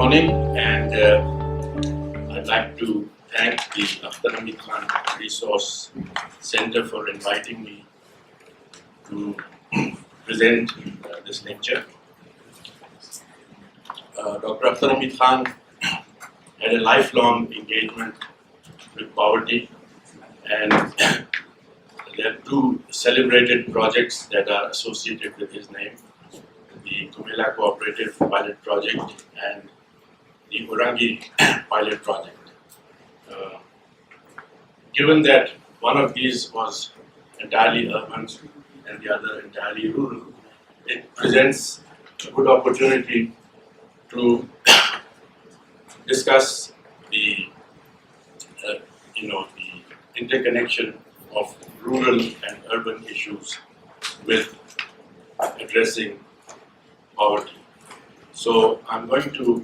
morning, and I'd like to thank the Akhtar Khan Resource Center for inviting me to present this lecture. Dr. Akhtar Khan had a lifelong engagement with poverty, and there are two celebrated projects that are associated with his name: the Kumela Cooperative Pilot Project and the Urangi Pilot Project. Given that one of these was entirely urban and the other entirely rural, it presents a good opportunity to discuss the the interconnection of rural and urban issues with addressing poverty. So I'm going to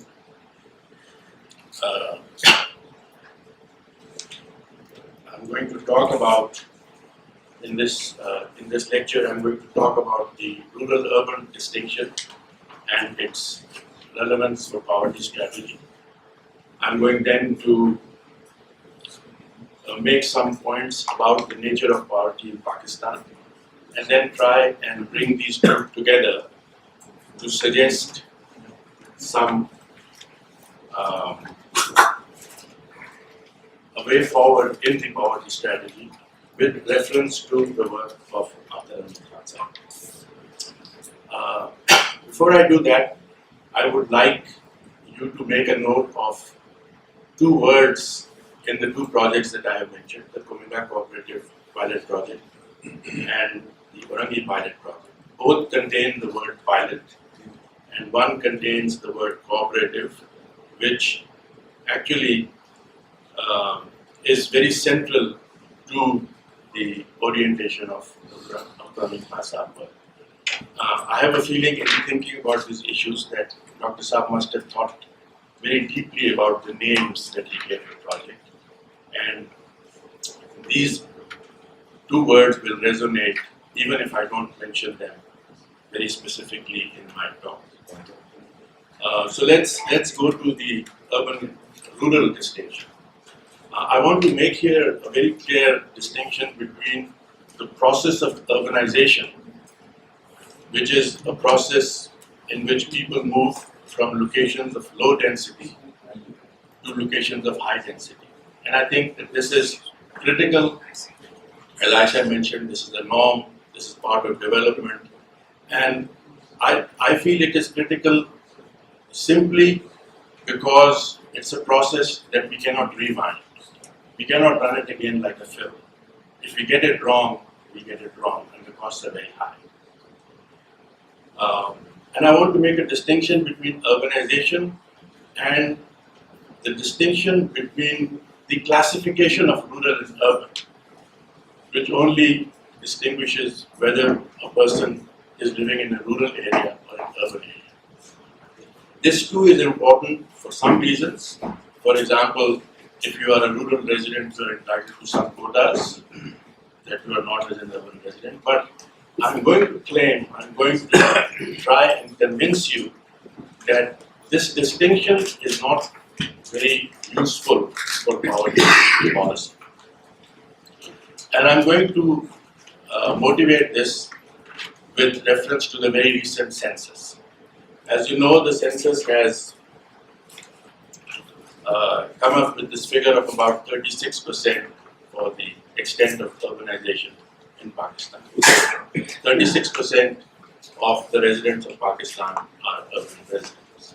talk about in this lecture. I'm going to talk about the rural-urban distinction and its relevance for poverty strategy. I'm going then to make some points about the nature of poverty in Pakistan, and then try and bring these two together to suggest some a way forward in the poverty strategy with reference to the work of Akhtar Khan. Before I do that, I would like you to make a note of two words in the two projects that I have mentioned: the Kumela Cooperative Pilot Project and the Urangi Pilot Project. Both contain the word pilot, and one contains the word cooperative, which actually is very central to the orientation of Dr. Saab work. I have a feeling, in thinking about these issues, that Dr. Saab must have thought very deeply about the names that he gave the project, and these two words will resonate even if I don't mention them very specifically in my talk. So let's go to the urban-rural distinction. I want to make here a very clear distinction between the process of urbanization, which is a process in which people move from locations of low density to locations of high density. And I think that this is critical. As Aisha mentioned, this is the norm, this is part of development. And I feel it is critical simply because it's a process that we cannot rewind. We cannot run it again like a film. If we get it wrong, we get it wrong, and the costs are very high. And I want to make a distinction between urbanization and the distinction between the classification of rural and urban, which only distinguishes whether a person is living in a rural area or an urban area. This too is important for some reasons. For example, if you are a rural resident, you are entitled to some quotas that you are not as an urban resident. But I'm going to try and convince you that this distinction is not very useful for poverty policy. And I'm going to motivate this with reference to the very recent census. As you know, the census has come up with this figure of about 36% for the extent of urbanization in Pakistan. 36% of the residents of Pakistan are urban residents.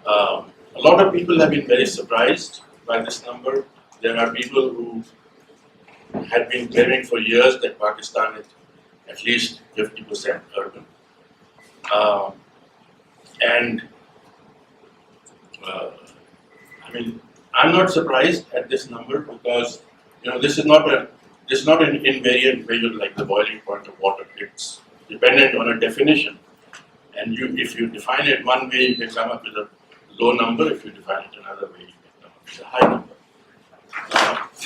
A lot of people have been very surprised by this number. There are people who had been claiming for years that Pakistan is at least 50% urban. I'm not surprised at this number because this is not an invariant measure like the boiling point of water. It's dependent on a definition, and if you define it one way, you can come up with a low number. If you define it another way, you can come up with a high number.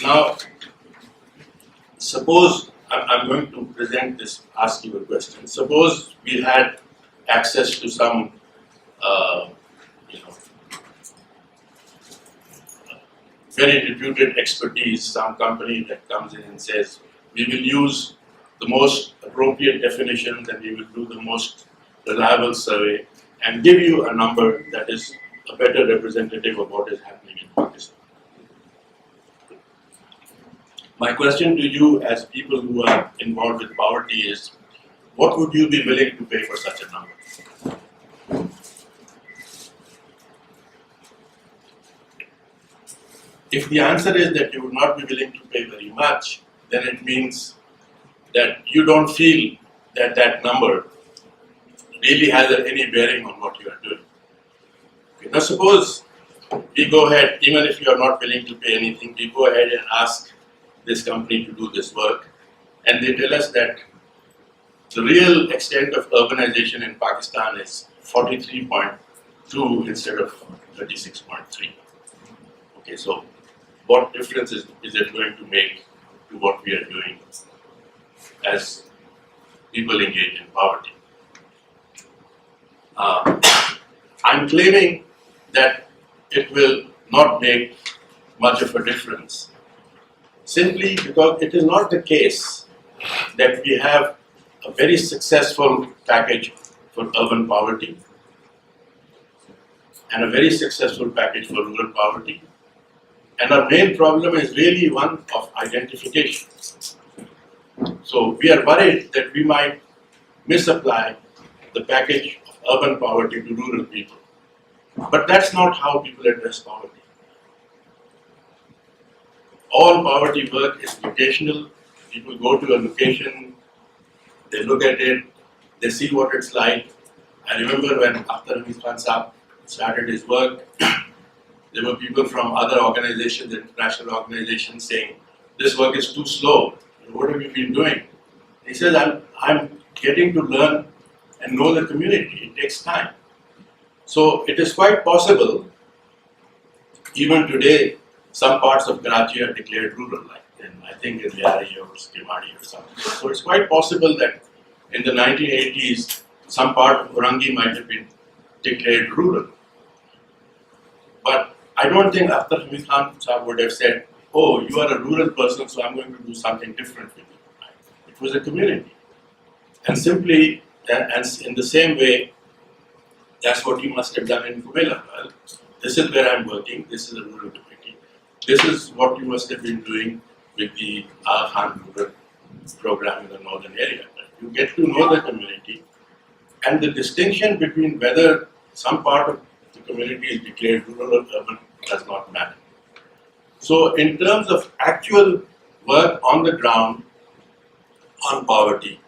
Now, suppose I'm going to present this, ask you a question. Suppose we had access to some very reputed expertise, some company that comes in and says, we will use the most appropriate definitions and we will do the most reliable survey and give you a number that is a better representative of what is happening in Pakistan. My question to you as people who are involved with poverty is, what would you be willing to pay for such a number? If the answer is that you would not be willing to pay very much, then it means that you don't feel that that number really has any bearing on what you are doing. Okay, now suppose we go ahead, even if you are not willing to pay anything, we go ahead and ask this company to do this work, and they tell us that the real extent of urbanization in Pakistan is 43.2 instead of 36.3. Okay, so what difference is it going to make to what we are doing as people engage in poverty? I'm claiming that it will not make much of a difference, simply because it is not the case that we have a very successful package for urban poverty and a very successful package for rural poverty. And our main problem is really one of identification. So we are worried that we might misapply the package of urban poverty to rural people. But that's not how people address poverty. All poverty work is locational. People go to a location, they look at it, they see what it's like. I remember when after Hamid Khan Saab started his work, there were people from other organizations, international organizations, saying, this work is too slow. What have you been doing? He says, I'm getting to learn and know the community. It takes time. So it is quite possible, even today, some parts of Karachi are declared rural, like I think in Lahore or Skimadi or something. So it's quite possible that in the 1980s, some part of Orangi might have been declared rural. But I don't think after Hamid Khan Sahab would have said, oh, you are a rural person, so I'm going to do something different with you. It was a community. And simply, and in the same way, that's what you must have done in Kumela. Well, this is where I'm working, this is a rural community. This is what you must have been doing with the Aga Khan rural program in the northern area. You get to know the community, and the distinction between whether some part of the community is declared rural or urban does not matter. So in terms of actual work on the ground on poverty,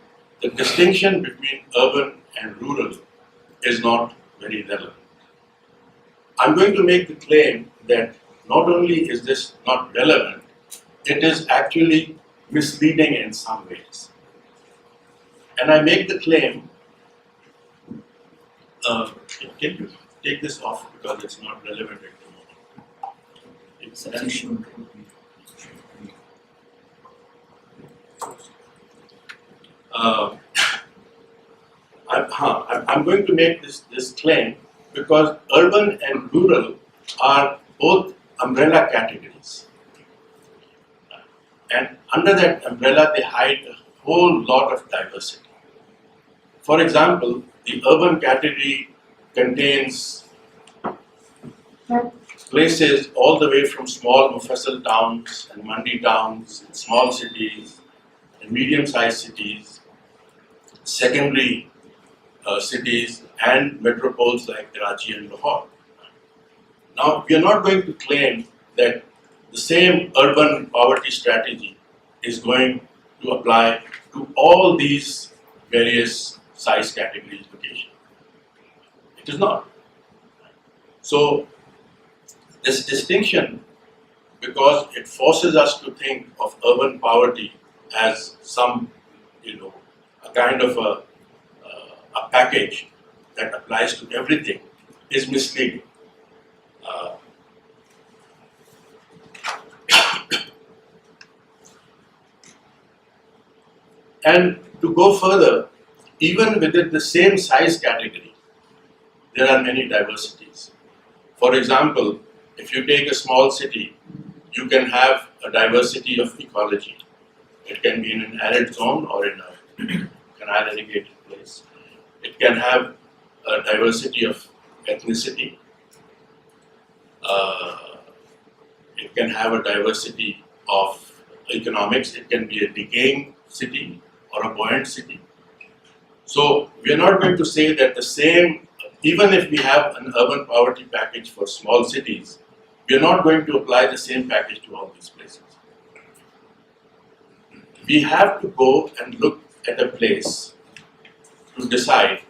the distinction between urban and rural is not very relevant. I'm going to make the claim that not only is this not relevant, it is actually misleading in some ways. And I make the claim, can you take this off because it's not relevant at the moment. I'm going to make this claim because urban and rural are both umbrella categories. And under that umbrella, they hide a whole lot of diversity. For example, the urban category contains places all the way from small mufassal towns and mandi towns, and small cities, and medium-sized cities, secondary cities, and metropoles like Karachi and Lahore. Now, we are not going to claim that the same urban poverty strategy is going to apply to all these various size categories locations. It is not. So, this distinction, because it forces us to think of urban poverty as some, a kind of a package that applies to everything, is misleading. And to go further, even within the same size category, there are many diversities. For example, if you take a small city you can have a diversity of ecology. It can be in an arid zone or in a canal irrigated place. It can have a diversity of ethnicity. It can have a diversity of economics. It can be a decaying city or a buoyant city. So we are not going to say that the same, even if we have an urban poverty package for small cities, we are not going to apply the same package to all these places. We have to go and look at a place to decide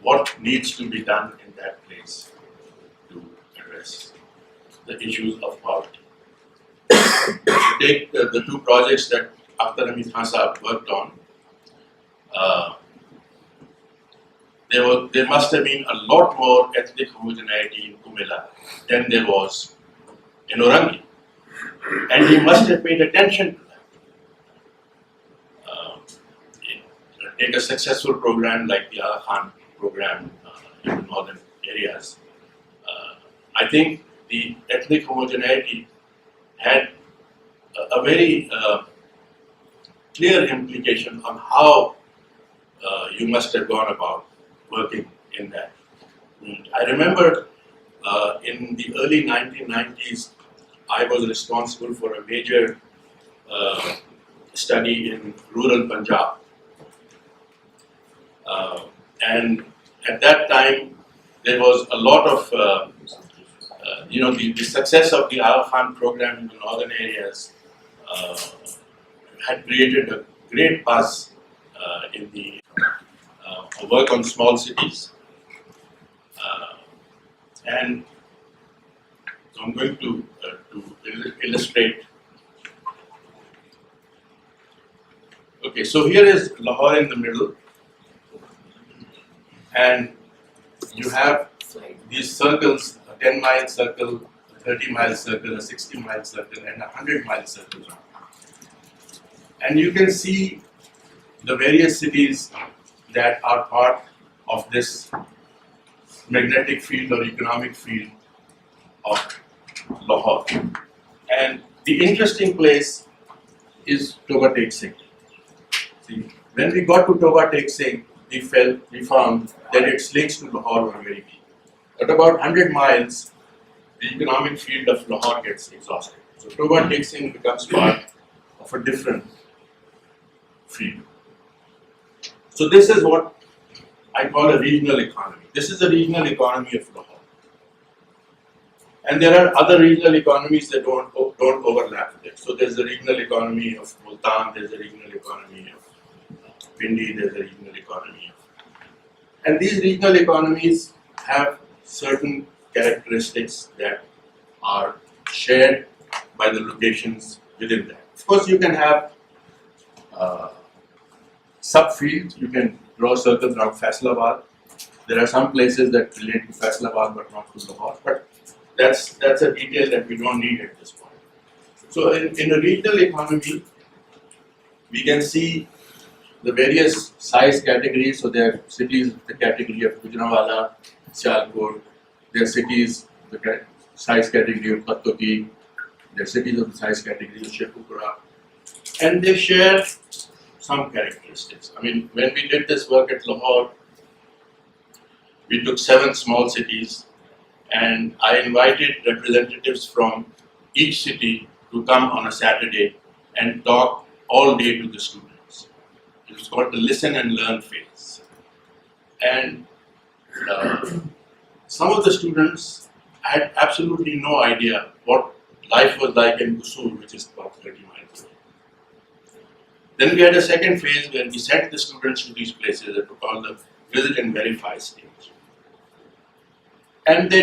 what needs to be done in that place to address the issues of poverty. Take the two projects that Akhtar Hamid Khan Sahab worked on. There must have been a lot more ethnic homogeneity in Kumela than there was in Orangi. And he must have paid attention to that. Take a successful program like the Aga Khan program in the northern areas. I think the ethnic homogeneity had a very clear implication on how you must have gone about working in that. I remember in the early 1990s, I was responsible for a major study in rural Punjab. And at that time, there was a lot of, the success of the Aga Khan program in the northern areas had created a great buzz in the work on small cities. And so I'm going to illustrate. Okay, so here is Lahore in the middle. And you have these circles, a 10-mile circle, a 30-mile circle, a 60-mile circle, and a 100-mile circle. And you can see the various cities that are part of this magnetic field or economic field of Lahore. And the interesting place is Toba Tek Singh. See, when we got to Toba Tek Singh, we found that its links to Lahore were very deep. At about 100 miles, the economic field of Lahore gets exhausted. So Toba Tek Singh becomes part of a different field. So this is what I call a regional economy. This is the regional economy of Lahore. And there are other regional economies that don't overlap with it. So there's the regional economy of Multan, there's the regional economy of Pindi, there's a regional economy. And these regional economies have certain characteristics that are shared by the locations within that. Of course, you can have subfields. You can draw circles around Faisalabad. There are some places that relate to Faisalabad but not to Lahore. But that's a detail that we don't need at this point. So in a regional economy, we can see the various size categories. So there are cities, the category of Gujranwala, Sialkot. There are cities, the size category of Pattoki. There are cities of the size category of Shekhupura. And they share some characteristics. I mean, when we did this work at Lahore, we took 7 small cities and I invited representatives from each city to come on a Saturday and talk all day to the students. It was called the listen and learn phase. And some of the students had absolutely no idea what life was like in Kusur, which is about 30 miles away. Then we had a second phase where we sent the students to these places that we call the visit and verify stage. And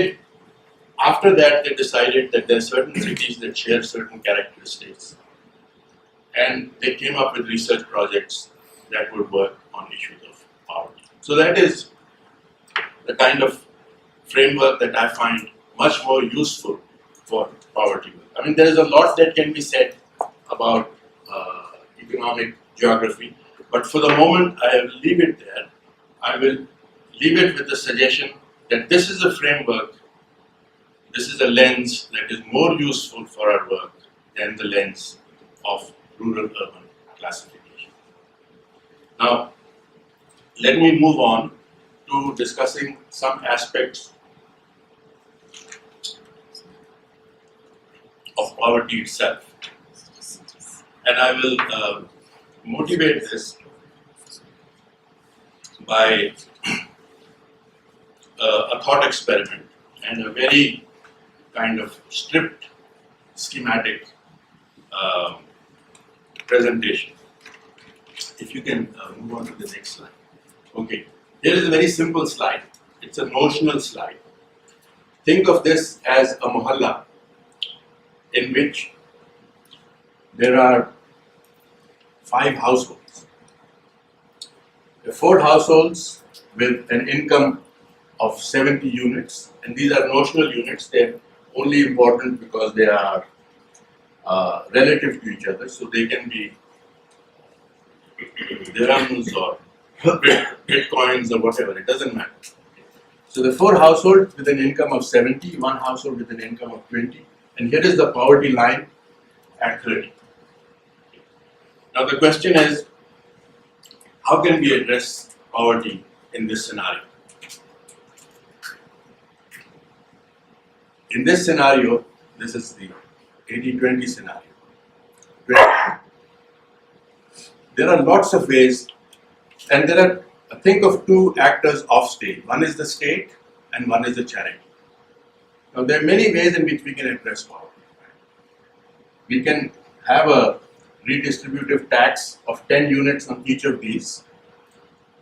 after that, they decided that there are certain cities that share certain characteristics. And they came up with research projects that would work on issues of poverty. So that is the kind of framework that I find much more useful for poverty. I mean, there is a lot that can be said about economic geography, but for the moment, I will leave it there. I will leave it with the suggestion that this is a framework, this is a lens that is more useful for our work than the lens of rural-urban classification. Now, let me move on to discussing some aspects of poverty itself. And I will motivate this by a thought experiment and a very kind of stripped schematic presentation. If you can move on to the next slide. Okay, here is a very simple slide. It's a notional slide. Think of this as a mohalla in which there are 5 households. There are 4 households with an income of 70 units, and these are notional units. They're only important because they are relative to each other, so they can be dirhams or bitcoins or whatever, it doesn't matter. So the 4 households with an income of 70, 1 household with an income of 20, and here is the poverty line at 30. Now the question is, how can we address poverty in this scenario? In this scenario, this is the 80-20 scenario. There are lots of ways, and there are, think of 2 actors off stage. One is the state and one is the charity. Now there are many ways in which we can address poverty. We can have a redistributive tax of 10 units on each of these.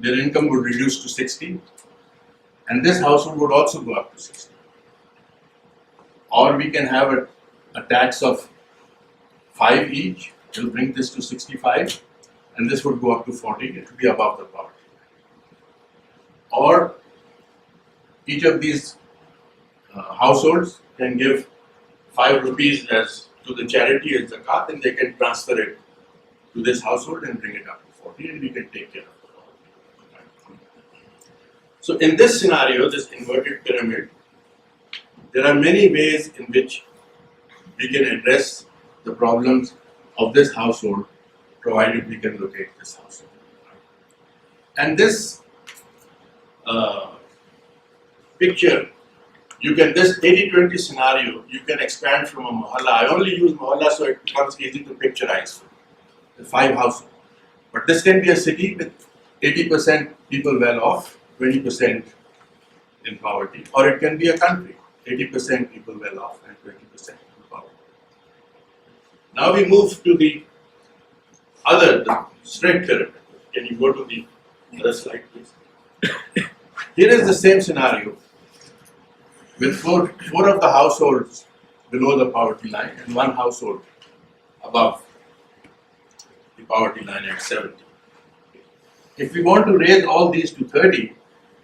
Their income would reduce to 60, and this household would also go up to 60. Or we can have a tax of 5 each, it will bring this to 65, and this would go up to 40, it would be above the poverty. Or each of these households can give 5 rupees as to the charity as zakat, and they can transfer it to this household and bring it up to 40, and we can take care of it. So in this scenario, this inverted pyramid, there are many ways in which we can address the problems of this household, provided we can locate this household. And this picture, this 80-20 scenario, you can expand from a mohalla. I only use mohalla so it becomes easy to picturize the 5 households. But this can be a city with 80% people well off, 20% in poverty, or it can be a country, 80% people well off and 20% in poverty. Now we move to the straight pyramid. Can you go to the other slide, please? Here is the same scenario with four of the households below the poverty line and 1 household above the poverty line at 70. If we want to raise all these to 30,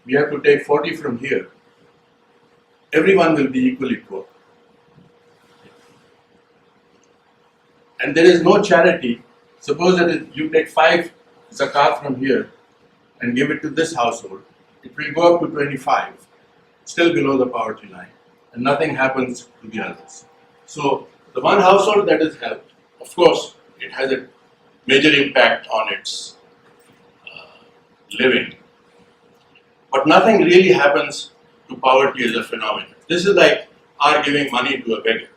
we have to take 40 from here. Everyone will be equally poor. And there is no charity. Suppose that you take 5 zakat from here and give it to this household, it will go up to 25, still below the poverty line, and nothing happens to the others. So the 1 household that is helped, of course, it has a major impact on its living, but nothing really happens to poverty as a phenomenon. This is like our giving money to a beggar.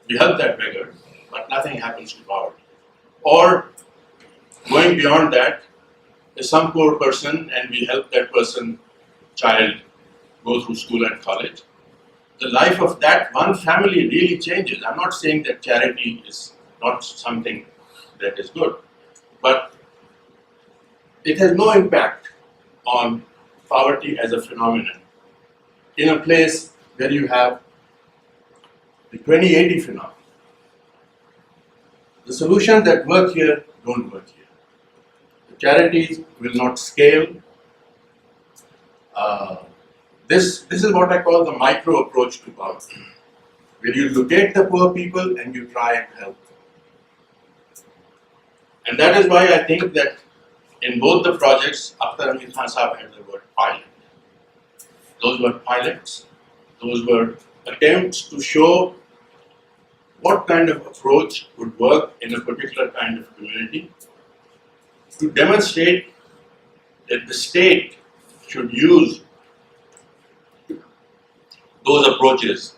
We help that beggar, but nothing happens to poverty. Or going beyond that, is some poor person and we help that person, child, go through school and college. The life of that one family really changes. I'm not saying that charity is not something that is good, but it has no impact on poverty as a phenomenon in a place where you have the 2080 phenomenon. The solutions that work here don't work here. The charities will not scale. This is what I call the micro approach to poverty, where you locate the poor people and you try and help them. And that is why I think that in both the projects, Akhtar Amir Khan Sahab had the word pilot. Those were pilots. Those were attempts to show what kind of approach would work in a particular kind of community, to demonstrate that the state should use those approaches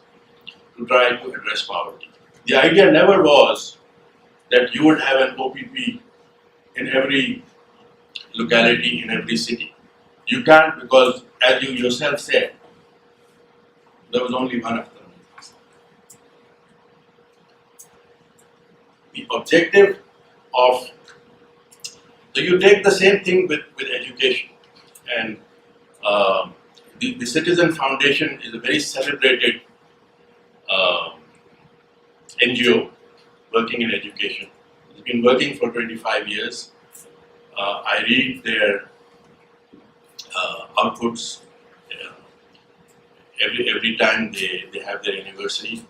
to try to address poverty. The idea never was that you would have an OPP in every locality, in every city. You can't, because as you yourself said, there was only one of them. The objective of, so you take the same thing with education, and the Citizen Foundation is a very celebrated NGO working in education. It's been working for 25 years. I read their outputs every time they have their anniversary.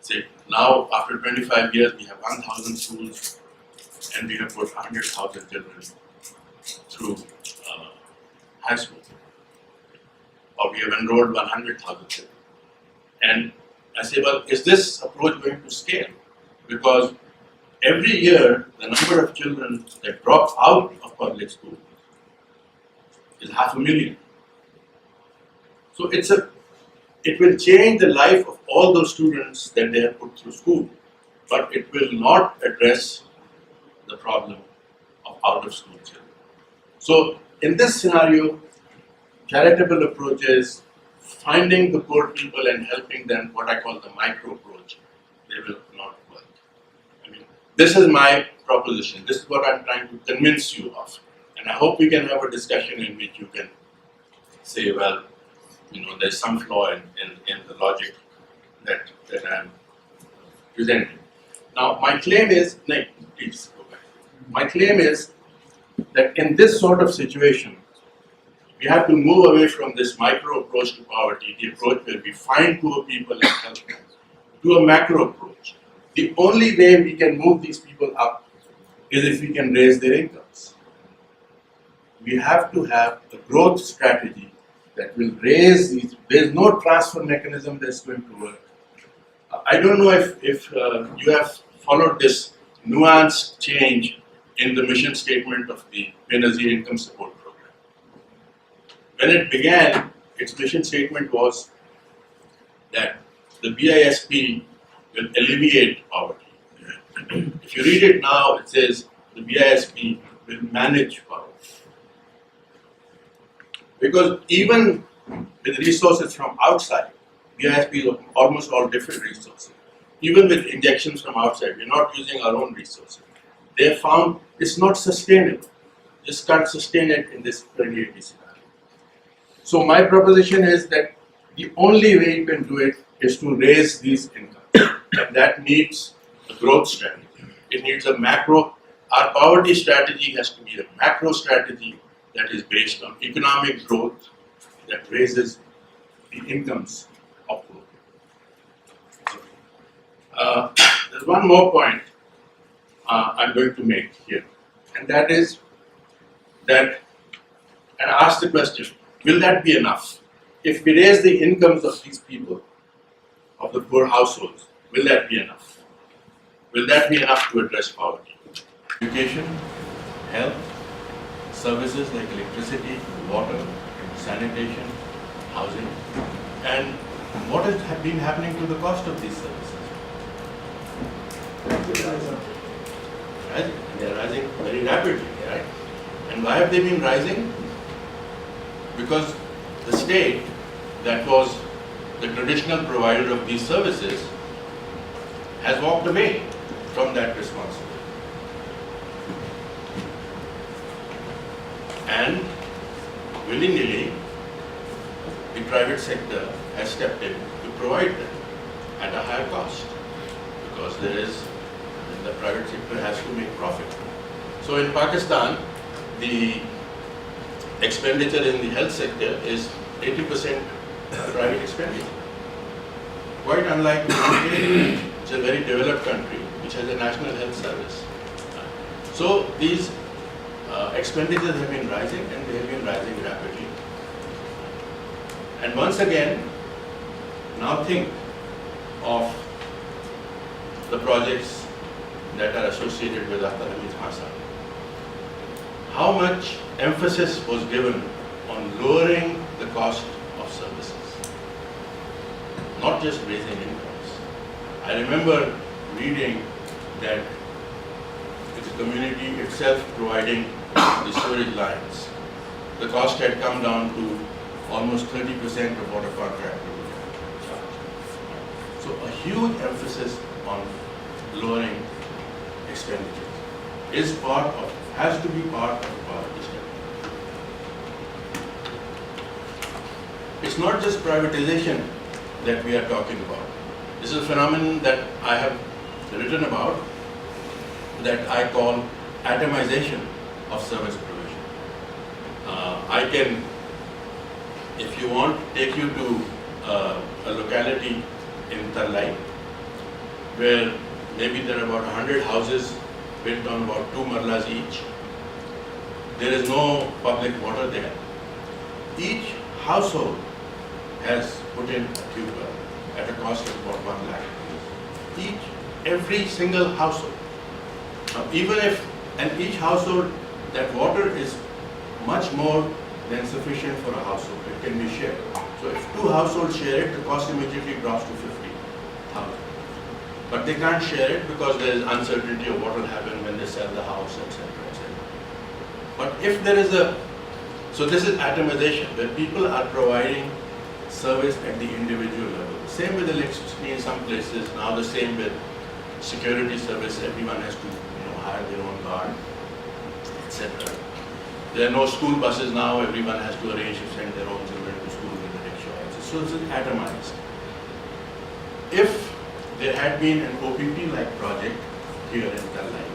So now, after 25 years, we have 1,000 schools, and we have put 100,000 children through high school, or we have enrolled 100,000 children. And I say, well, is this approach going to scale? Because every year, the number of children that drop out of public school is 500,000. So it will change the life of all those students that they have put through school, but it will not address the problem of out-of-school children. So in this scenario, charitable approaches, finding the poor people and helping them, what I call the micro approach, they will not work. I mean, this is my proposition. This is what I'm trying to convince you of. And I hope we can have a discussion in which you can say, well, there's some flaw in the logic that I'm presenting. Now, my claim is, please go back. My claim is that in this sort of situation, we have to move away from this micro approach to poverty, the approach where we find poor people and help them, to a macro approach. The only way we can move these people up is if we can raise their incomes. We have to have a growth strategy that will raise these. There's no transfer mechanism that's going to work. I don't know if you have followed this nuanced change in the mission statement of the Benazir Income Support Program. When it began, its mission statement was that the BISP will alleviate poverty. If you read it now, it says the BISP will manage poverty. Because even with resources from outside, BISP is almost all different resources. Even with injections from outside, we're not using our own resources. They found it's not sustainable. Just can't sustain it in this 2080 scenario. So my proposition is that the only way you can do it is to raise these incomes. And that needs a growth strategy. It needs a macro. Our poverty strategy has to be a macro strategy that is based on economic growth that raises the incomes of poor people. There's one more point I'm going to make here, and that is that, and I ask the question, will that be enough? If we raise the incomes of these people, of the poor households, will that be enough? Will that be enough to address poverty? Education, health, services like electricity, water, sanitation, housing, and what has been happening to the cost of these services? Rising. They are rising very rapidly, right? And why have they been rising? Because the state, that was the traditional provider of these services, has walked away from that responsibility. And willingly, the private sector has stepped in to provide them at a higher cost, because the private sector has to make profit. So in Pakistan, the expenditure in the health sector is 80% private expenditure. Quite unlike the UK, which is a very developed country, which has a national health service. So these expenditures have been rising, and they have been rising rapidly. And once again, now think of the projects that are associated with Akhtar Ali Khasa, how much emphasis was given on lowering the cost of services, not just raising incomes. I remember reading that the community itself providing the sewage lines, the cost had come down to almost 30% of what a contractor would have charged. So a huge emphasis on lowering expenditure has to be part of the poverty strategy. It's not just privatization that we are talking about. This is a phenomenon that I have written about that I call atomization of service provision. I can, if you want, take you to a locality in Tarlai where maybe there are about 100 houses built on about 2 marlas each. There is no public water there. Each household has put in a tube well at a cost of about 1 lakh. Every single household. Now, each household, that water is much more than sufficient for a household. It can be shared. So if 2 households share it, the cost immediately drops to 50,000. But they can't share it because there is uncertainty of what will happen when they sell the house, etc., etc. But if there is so this is atomization, where people are providing service at the individual level. Same with electricity in some places, now the same with security service, everyone has to hire their own guard, etc. There are no school buses now, everyone has to arrange to send their own children to school with the rickshaw. So it's atomized. If there had been an OPP-like project here in Tarlai,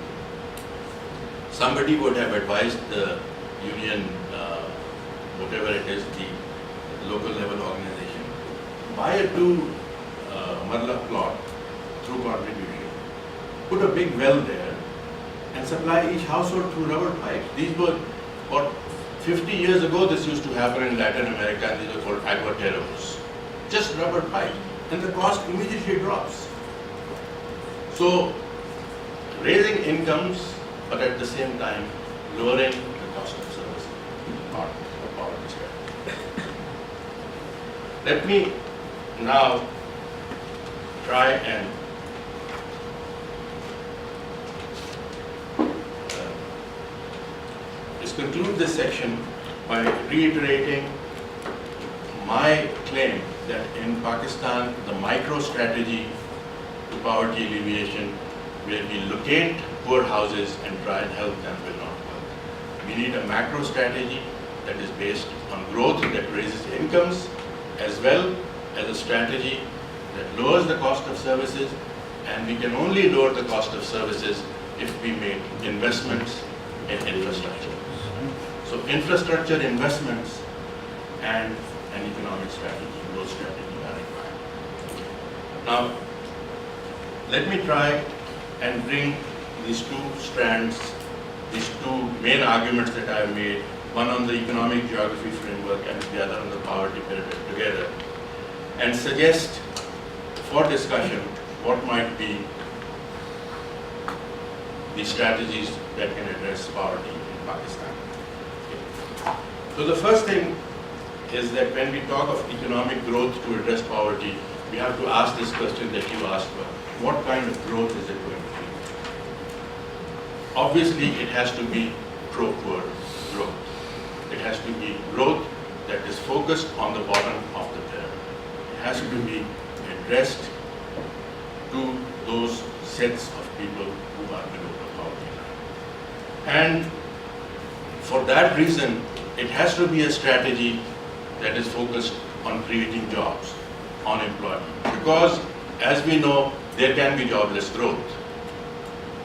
somebody would have advised the union, whatever it is, the local level organization, buy a 2 marla plot through contribution, put a big well there, and supply each household through rubber pipes. These were, about 50 years ago, this used to happen in Latin America, and these are called aguateros. Just rubber pipe, and the cost immediately drops. So, raising incomes, but at the same time, lowering the cost of service, part of poverty strategy. Let me now try and conclude this section by reiterating my claim that in Pakistan, the micro strategy to poverty alleviation, where we locate poor houses and try and help them, will not work. We need a macro strategy that is based on growth that raises incomes, as well as a strategy that lowers the cost of services, and we can only lower the cost of services if we make investments in infrastructure. So infrastructure investments and an economic strategy, growth strategy are required. Now, let me try and bring these 2 strands, these 2 main arguments that I have made, one on the economic geography framework and the other on the poverty pyramid together, and suggest for discussion what might be the strategies that can address poverty in Pakistan. So the first thing is that when we talk of economic growth to address poverty, we have to ask this question that you asked, what kind of growth is it going to be? Obviously, it has to be pro-poor growth. It has to be growth that is focused on the bottom of the pyramid. It has to be addressed to those sets of people who are below the poverty line. And for that reason, it has to be a strategy that is focused on creating jobs, on employment. Because, as we know, there can be jobless growth.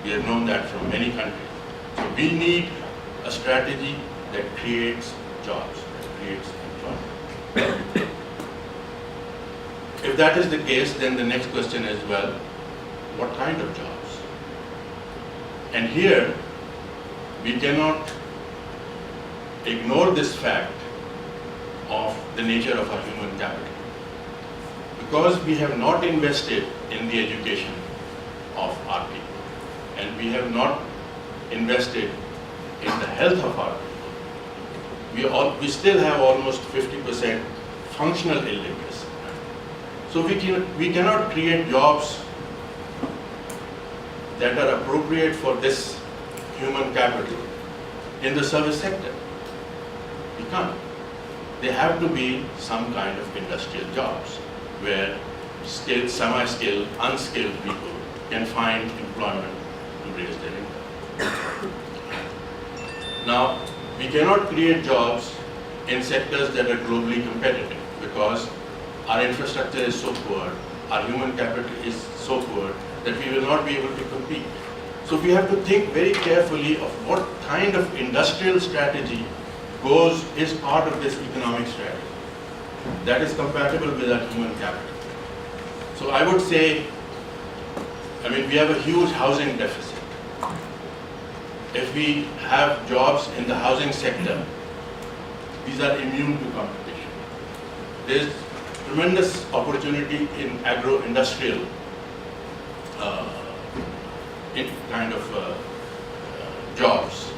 We have known that from many countries. So we need a strategy that creates jobs, that creates employment. If that is the case, then the next question is, well, what kind of jobs? And here, we cannot ignore this fact of the nature of our human capital. Because we have not invested in the education of our people. And we have not invested in the health of our people. We still have almost 50% functional illiteracy. So we cannot create jobs that are appropriate for this human capital in the service sector. We can't. They have to be some kind of industrial jobs where skilled, semi-skilled, unskilled people can find employment to raise their income. Now, we cannot create jobs in sectors that are globally competitive because our infrastructure is so poor, our human capital is so poor that we will not be able to compete. So we have to think very carefully of what kind of industrial strategy is part of this economic strategy that is compatible with our human capital. So I would say, we have a huge housing deficit. If we have jobs in the housing sector, these are immune to competition. There is tremendous opportunity in agro-industrial jobs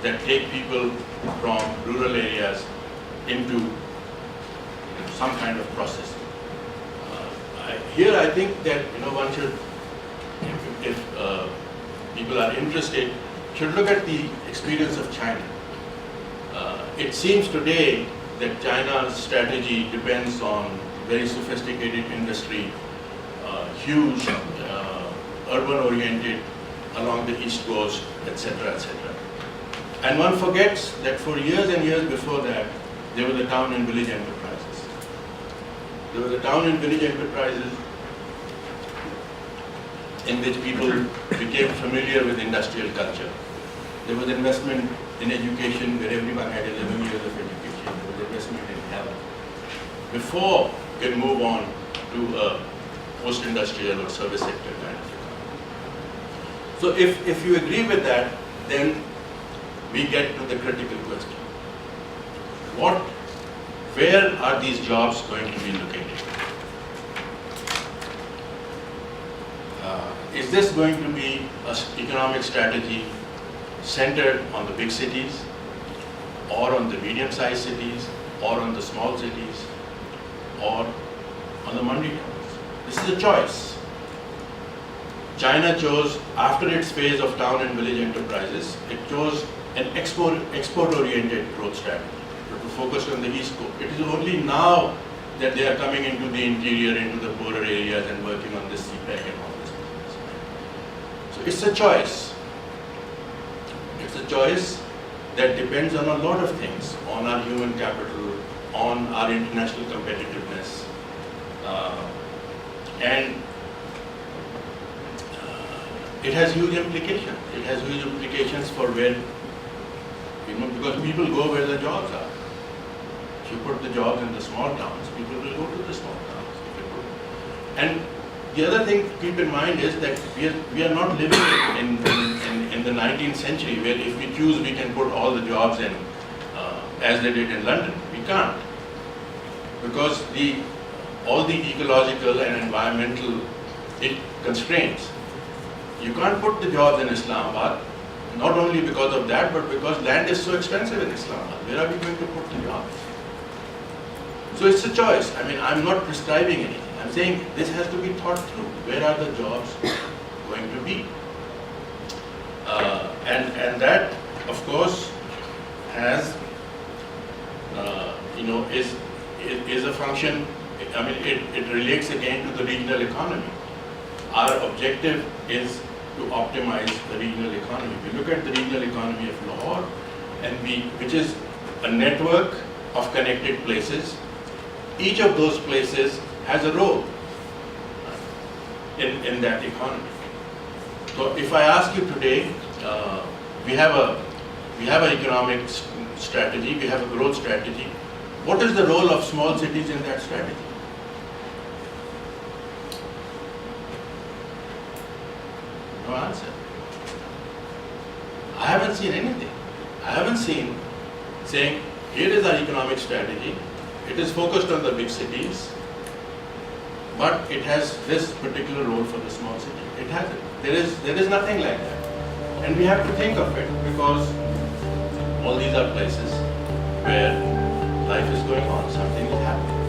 that take people from rural areas into some kind of processing. Here I think that one should, if people are interested, should look at the experience of China. It seems today that China's strategy depends on very sophisticated industry, huge urban-oriented along the East Coast, etc., etc. And one forgets that for years and years before that, there were the town and village enterprises. There were the town and village enterprises in which people became familiar with industrial culture. There was investment in education where everyone had 11 years of education. There was investment in health. Before we move on to a post-industrial or service sector kind of economy. So if you agree with that, then we get to the critical question. Where are these jobs going to be located? Is this going to be an economic strategy centered on the big cities, or on the medium-sized cities, or on the small cities, or on the mandi towns? This is a choice. China chose, after its phase of town and village enterprises, it chose an export-oriented growth strategy to focus on the East Coast. It is only now that they are coming into the interior, into the poorer areas and working on this CPEC and all this. So it's a choice. It's a choice that depends on a lot of things, on our human capital, on our international competitiveness, and it has huge implications. It has huge implications for where, because people go where the jobs are. If you put the jobs in the small towns, people will go to the small towns. And the other thing to keep in mind is that we are not living in the 19th century where if we choose we can put all the jobs in as they did in London. We can't. Because all the ecological and environmental constraints. You can't put the jobs in Islamabad, not only because of that, but because land is so expensive in Islamabad. Where are we going to put the jobs? So it's a choice. I'm not prescribing anything. I'm saying this has to be thought through. Where are the jobs going to be? And that, of course, has, is a function. It relates again to the regional economy. Our objective is to optimize the regional economy. We look at the regional economy of Lahore, which is a network of connected places. Each of those places has a role in that economy. So if I ask you today, we have an economic strategy, we have a growth strategy. What is the role of small cities in that strategy? No answer. I haven't seen anything. I haven't seen saying, here is our economic strategy. It is focused on the big cities. but it has this particular role for the small city. It has it. There is nothing like that. And we have to think of it because all these are places where life is going on, something is happening.